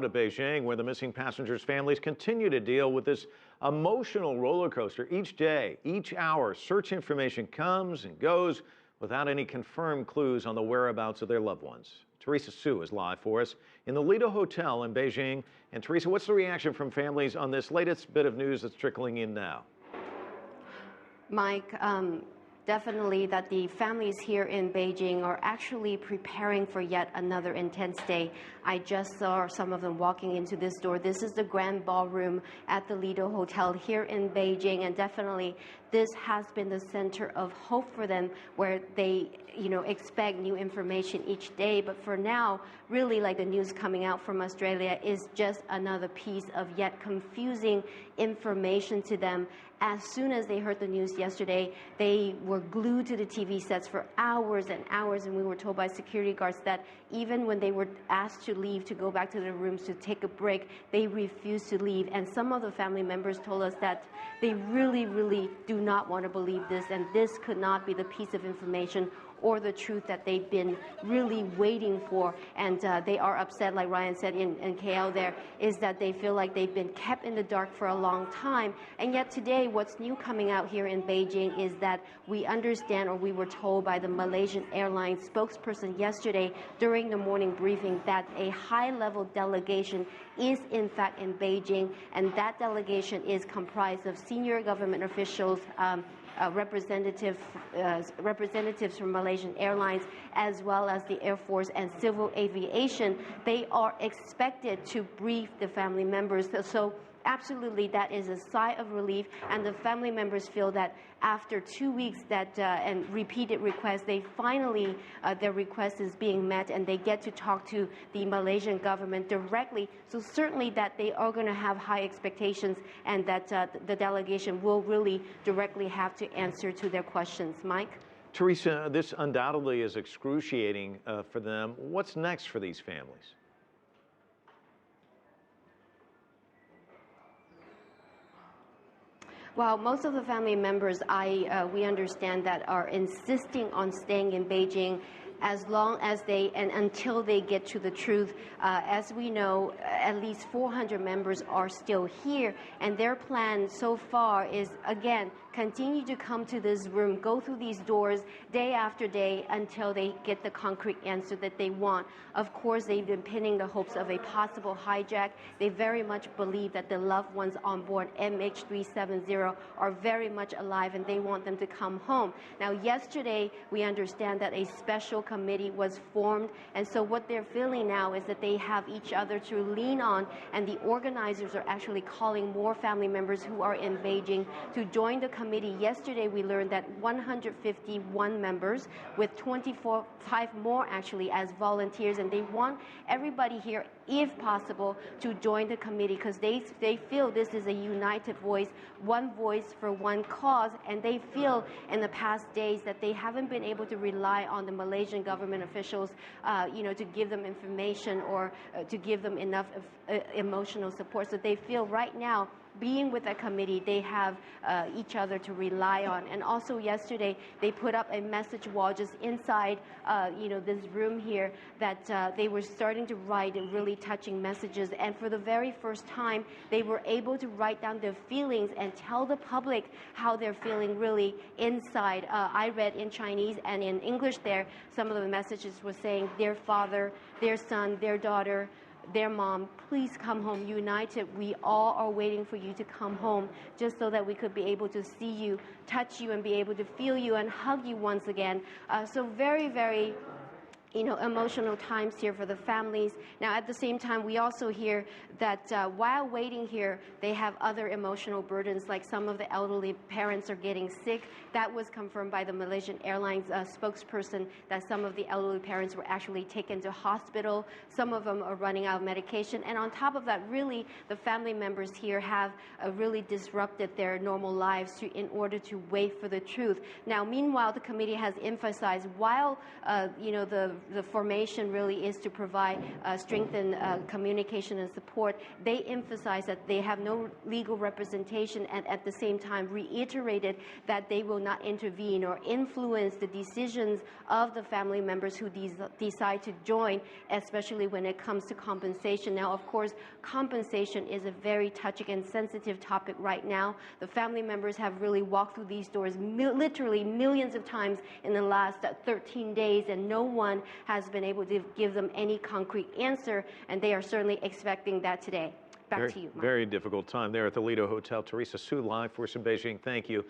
To Beijing, where the missing passengers' families continue to deal with this emotional roller coaster. Each day, each hour, search information comes and goes without any confirmed clues on the whereabouts of their loved ones. Teresa Su is live for us in the Lido Hotel in Beijing. And Teresa, what's the reaction from families on this latest bit of news that's trickling in now? Mike, definitely that the families here in Beijing are actually preparing for yet another intense day. I just saw some of them walking into this door. This is the grand ballroom at the Lido Hotel here in Beijing, and definitely this has been the center of hope for them, where they, expect new information each day. But for now, really, like the news coming out from Australia is just another piece of yet confusing information to them. As soon as they heard the news yesterday, they were glued to the TV sets for hours and hours, and we were told by security guards that even when they were asked to leave, to go back to their rooms to take a break, they refused to leave. And some of the family members told us that they really, really do not want to believe this, and this could not be the piece of information or the truth that they've been really waiting for. And they are upset, like Ryan said in KL there, is that they feel like they've been kept in the dark for a long time. And yet today, what's new coming out here in Beijing is that we understand, or we were told by the Malaysian Airlines spokesperson yesterday during the morning briefing, that a high-level delegation is in fact in Beijing, and that delegation is comprised of senior government officials, representatives from Malaysian Airlines, as well as the Air Force and Civil Aviation. They are expected to brief the family members. So absolutely, that is a sigh of relief, and the family members feel that after 2 weeks and repeated requests, they finally, their request is being met, and they get to talk to the Malaysian government directly. So certainly that they are going to have high expectations, and that the delegation will really directly have to answer to their questions. Mike? Teresa, this undoubtedly is excruciating for them. What's next for these families? Well, most of the family members, we understand, that are insisting on staying in Beijing as long as and until they get to the truth. As we know, at least 400 members are still here, and their plan so far is, again, continue to come to this room, go through these doors day after day until they get the concrete answer that they want. Of course, they've been pinning the hopes of a possible hijack. They very much believe that the loved ones on board MH370 are very much alive, and they want them to come home. Now, yesterday, we understand that a special committee was formed, and so what they're feeling now is that they have each other to lean on, and the organizers are actually calling more family members who are in Beijing to join the committee. Yesterday, we learned that 151 members, with 5 more actually as volunteers, and they want everybody here, if possible, to join the committee, because they feel this is a united voice, one voice for one cause, and they feel in the past days that they haven't been able to rely on the Malaysian government officials, to give them information or to give them enough emotional support. So they feel right now, being with a committee, they have each other to rely on. And also yesterday, they put up a message wall just inside, this room here, that they were starting to write really touching messages. And for the very first time, they were able to write down their feelings and tell the public how they're feeling really inside. I read in Chinese and in English there, some of the messages were saying, their father, their son, their daughter, their mom, please come home united. We all are waiting for you to come home, just so that we could be able to see you, touch you, and be able to feel you and hug you once again. So very, very emotional times here for the families. Now, at the same time, we also hear that while waiting here, they have other emotional burdens, like some of the elderly parents are getting sick. That was confirmed by the Malaysian Airlines spokesperson, that some of the elderly parents were actually taken to hospital. Some of them are running out of medication. And on top of that, really, the family members here have really disrupted their normal lives in order to wait for the truth. Now, meanwhile, the committee has emphasized, while the the formation really is to provide strengthened communication and support. They emphasize that they have no legal representation and at the same time reiterated that they will not intervene or influence the decisions of the family members who decide to join, especially when it comes to compensation. Now, of course, compensation is a very touchy and sensitive topic right now. The family members have really walked through these doors literally millions of times in the last 13 days, and no one has been able to give them any concrete answer, and they are certainly expecting that today. Back to you, Mike. Very difficult time there at the Lido Hotel. Teresa Su, live for us in Beijing. Thank you.